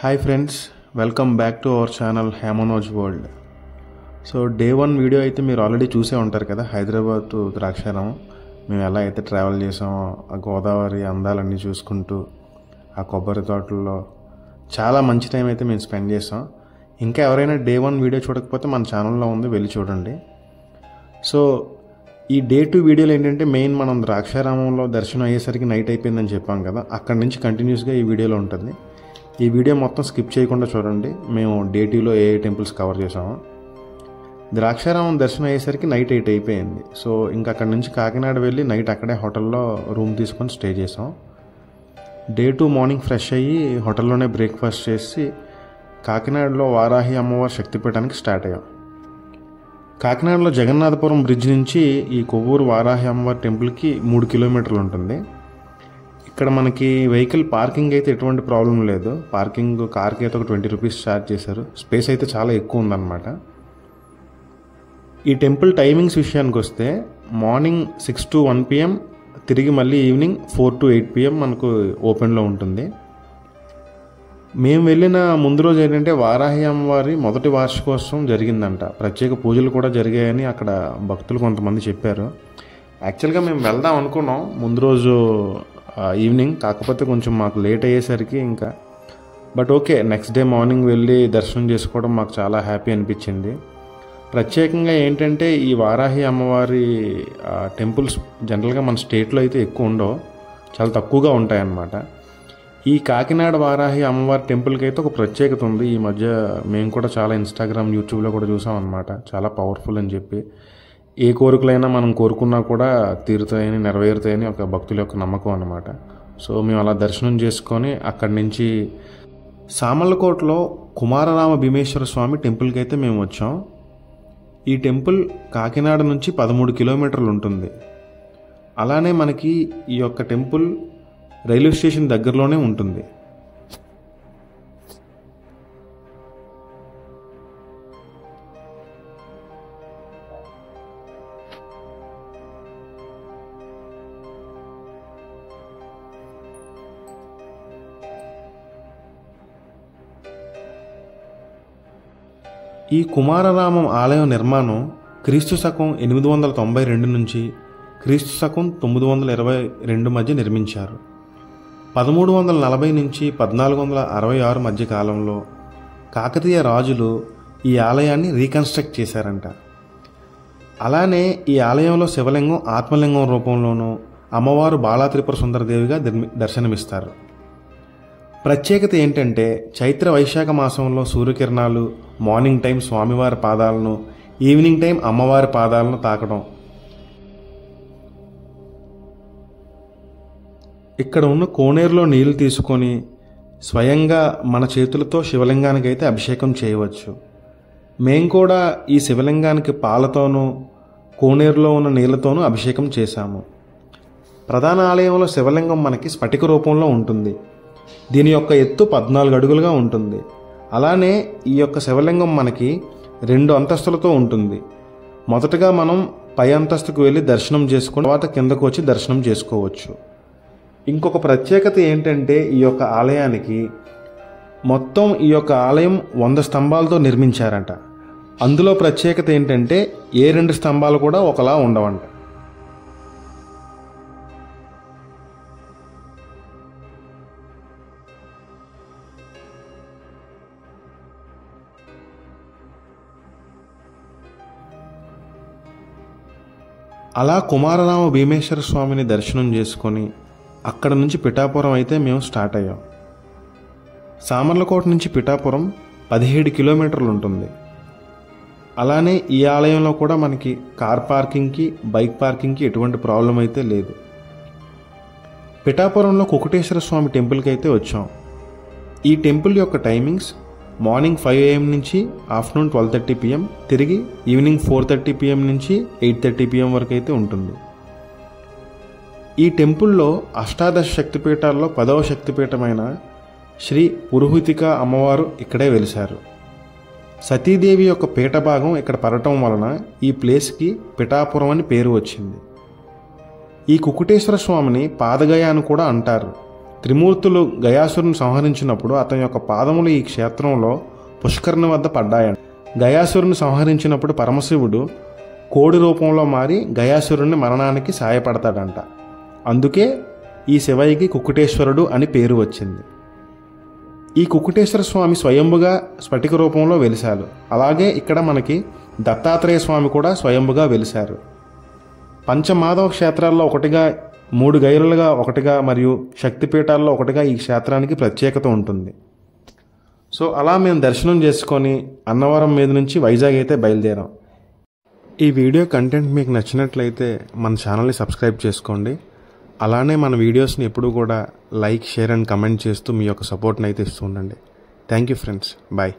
Hi friends, welcome back to our channel హ్యామనోజ్ world. So day 1 video అయితే మీరు already చూసే ఉంటారు కదా. హైదరాబాద్ టు ద్రాక్షారామం మేము ఎలా అయితే ట్రావెల్ చేసామో, ఆ గోదావరి అందాలన్నీ చూసుకుంటూ ఆ కొబ్బరి తోటల్లో చాలా మంచి టైం అయితే మేము స్పెండ్ చేసాం. ఇంకా ఎవరైనా డే 1 వీడియో చూడకపోతే మన ఛానల్లో ఉంది, వెళ్ళి చూడండి. సో ఈ డే 2 వీడియోలు ఏంటంటే మెయిన్ మనం ద్రాక్షారామంలో దర్శనం అయ్యేసరికి నైట్ అయిపోయిందని చెప్పాం కదా, అక్కడి నుంచి కంటిన్యూస్గా ఈ వీడియోలో ఉంటుంది. ఈ వీడియో మొత్తం స్కిప్ చేయకుండా చూడండి. మేము డే 2లో ఏ టెంపుల్స్ కవర్ చేసాము. ద్రాక్షారామం దర్శనం అయ్యేసరికి నైట్ 8 అయిపోయింది. సో ఇంకా అక్కడి నుంచి కాకినాడ వెళ్ళి నైట్ అక్కడే హోటల్లో రూమ్ తీసుకొని స్టే చేసాం. డే 2 మార్నింగ్ ఫ్రెష్ అయ్యి హోటల్లోనే బ్రేక్ఫాస్ట్ చేసి కాకినాడలో వారాహి అమ్మవారి శక్తిపీఠానికి స్టార్ట్ అయ్యాం. కాకినాడలో జగన్నాథపురం బ్రిడ్జ్ నుంచి ఈ కొవ్వూరు వారాహి అమ్మవారి టెంపుల్కి 3 కిలోమీటర్లు ఉంటుంది. ఇక్కడ మనకి వెహికల్ పార్కింగ్ అయితే ఎటువంటి ప్రాబ్లం లేదు. పార్కింగ్ కార్కి అయితే ఒక 20 రూపీస్ ఛార్జ్ చేశారు. స్పేస్ అయితే చాలా ఎక్కువ ఉందన్నమాట. ఈ టెంపుల్ టైమింగ్స్ విషయానికి వస్తే మార్నింగ్ 6 to 1 PM, తిరిగి మళ్ళీ ఈవినింగ్ 4 to 8 PM మనకు ఓపెన్లో ఉంటుంది. మేము వెళ్ళిన ముందు రోజు ఏంటంటే వారాహి అమ్మవారి మొదటి వార్షికోత్సవం జరిగిందంట. ప్రత్యేక పూజలు కూడా జరిగాయని అక్కడ భక్తులు కొంతమంది చెప్పారు. యాక్చువల్గా మేము వెళ్దాం అనుకున్నాం ముందు రోజు ఈవినింగ్, కాకపోతే కొంచెం మాకు లేట్ అయ్యేసరికి ఇంకా but okay, next day morning వెళ్ళి దర్శనం చేసుకోవడం మాకు చాలా హ్యాపీ అనిపించింది. ప్రత్యేకంగా ఏంటంటే ఈ వారాహి అమ్మవారి టెంపుల్స్ జనరల్గా మన స్టేట్లో అయితే ఎక్కువ ఉండవు, చాలా తక్కువగా ఉంటాయన్నమాట. ఈ కాకినాడ వారాహి అమ్మవారి టెంపుల్కి అయితే ఒక ప్రత్యేకత ఉంది. ఈ మధ్య మేము కూడా చాలా ఇన్స్టాగ్రామ్, యూట్యూబ్లో కూడా చూసాం అనమాట. చాలా పవర్ఫుల్ అని చెప్పి ఏ కోరికలైనా మనం కోరుకున్నా కూడా తీరుతాయని, నెరవేరుతాయని ఒక భక్తుల యొక్క నమ్మకం అన్నమాట. సో మేము అలా దర్శనం చేసుకొని అక్కడి నుంచి సామర్లకోటలో కుమారరామ భీమేశ్వర స్వామి టెంపుల్కి అయితే మేము వచ్చాం. ఈ టెంపుల్ కాకినాడ నుంచి 13 కిలోమీటర్లు ఉంటుంది. అలానే మనకి ఈ యొక్క టెంపుల్ రైల్వే స్టేషన్ దగ్గరలోనే ఉంటుంది. ఈ కుమారరామం ఆలయం నిర్మాణం క్రీస్తు శకం 892 నుంచి క్రీస్తు శకం 922 మధ్య నిర్మించారు. 1340 నుంచి 1466 మధ్య కాలంలో కాకతీయ రాజులు ఈ ఆలయాన్ని రీకన్స్ట్రక్ట్ చేశారంట. అలానే ఈ ఆలయంలో శివలింగం ఆత్మలింగం రూపంలోనూ, అమ్మవారు బాలా త్రిపుర సుందరదేవిగా దర్శనమిస్తారు. ప్రత్యేకత ఏంటంటే చైత్ర వైశాఖ మాసంలో సూర్యకిరణాలు మార్నింగ్ టైం స్వామివారి పాదాలను, ఈవినింగ్ టైం అమ్మవారి పాదాలను తాకడం. ఇక్కడ ఉన్న కోనేరులో నీళ్లు తీసుకొని స్వయంగా మన చేతులతో శివలింగానికి అయితే అభిషేకం చేయవచ్చు. మేము కూడా ఈ శివలింగానికి పాలతోనూ కోనేరులో ఉన్న నీళ్లతోనూ అభిషేకం చేశాము. ప్రధాన ఆలయంలో శివలింగం మనకి స్ఫటిక రూపంలో ఉంటుంది. దీని యొక్క ఎత్తు 14 అడుగులుగా ఉంటుంది. అలానే ఈ యొక్క శివలింగం మనకి 2 అంతస్తులతో ఉంటుంది. మొదటగా మనం పై అంతస్తుకు వెళ్ళి దర్శనం చేసుకుని తర్వాత కిందకు వచ్చి దర్శనం చేసుకోవచ్చు. ఇంకొక ప్రత్యేకత ఏంటంటే ఈ యొక్క ఆలయానికి మొత్తం ఈ యొక్క ఆలయం 100 స్తంభాలతో నిర్మించారంట. అందులో ప్రత్యేకత ఏంటంటే ఏ 2 స్తంభాలు కూడా ఒకలా ఉండవంట. అలా కుమారరామ భీమేశ్వర స్వామిని దర్శనం చేసుకొని అక్కడ నుంచి పిఠాపురం అయితే మేము స్టార్ట్ అయ్యాం. సామర్లకోట నుంచి పిఠాపురం 17 కిలోమీటర్లు ఉంటుంది. అలానే ఈ ఆలయంలో కూడా మనకి కార్ పార్కింగ్కి, బైక్ పార్కింగ్కి ఎటువంటి ప్రాబ్లం అయితే లేదు. పిఠాపురంలో కుకుటేశ్వర స్వామి టెంపుల్కి అయితే వచ్చాం. ఈ టెంపుల్ యొక్క టైమింగ్స్ మార్నింగ్ 5 AM నుంచి ఆఫ్టర్నూన్ 12:30 PM, తిరిగి ఈవినింగ్ 4:30 PM నుంచి 8:30 PM వరకు అయితే ఉంటుంది. ఈ టెంపుల్లో అష్టాదశ శక్తిపీఠాల్లో 10వ శక్తిపీఠమైన శ్రీ పురుహూతిక అమ్మవారు ఇక్కడే వెలిశారు. సతీదేవి యొక్క పీఠ భాగం ఇక్కడ పడటం వలన ఈ ప్లేస్కి పిఠాపురం అని పేరు వచ్చింది. ఈ కుకుటేశ్వర స్వామిని పాదగయ అని కూడా అంటారు. త్రిమూర్తులు గయాసురుని సంహరించినప్పుడు అతని యొక్క పాదములు ఈ క్షేత్రంలో పుష్కరిణి వద్ద పడ్డాయంట. గయాసురుని సంహరించినప్పుడు పరమశివుడు కోడి రూపంలో మారి గయాసురుని మరణానికి సాయపడతాడంట. అందుకే ఈ శివయ్యకి కుక్కుటేశ్వరుడు అని పేరు వచ్చింది. ఈ కుక్కుటేశ్వర స్వామి స్వయంభుగా స్ఫటిక రూపంలో వెలిశారు. అలాగే ఇక్కడ మనకి దత్తాత్రేయ స్వామి కూడా స్వయంభుగా వెలిశారు. పంచమాధవ క్షేత్రాల్లో ఒకటిగా, 3 గైరులుగా ఒకటిగా మరియు శక్తిపీఠాల్లో ఒకటిగా ఈ క్షేత్రానికి ప్రత్యేకత ఉంటుంది. సో అలా మేము దర్శనం చేసుకొని అన్నవరం మీద నుంచి వైజాగ్ అయితే బయలుదేరాం. ఈ వీడియో కంటెంట్ మీకు నచ్చినట్లయితే మన ఛానల్ని సబ్స్క్రైబ్ చేసుకోండి. అలానే మన వీడియోస్ని ఎప్పుడూ కూడా లైక్, షేర్ అండ్ కమెంట్ చేస్తూ మీ యొక్క సపోర్ట్ని అయితే ఇస్తూ ఉండండి. Thank you friends. బాయ్.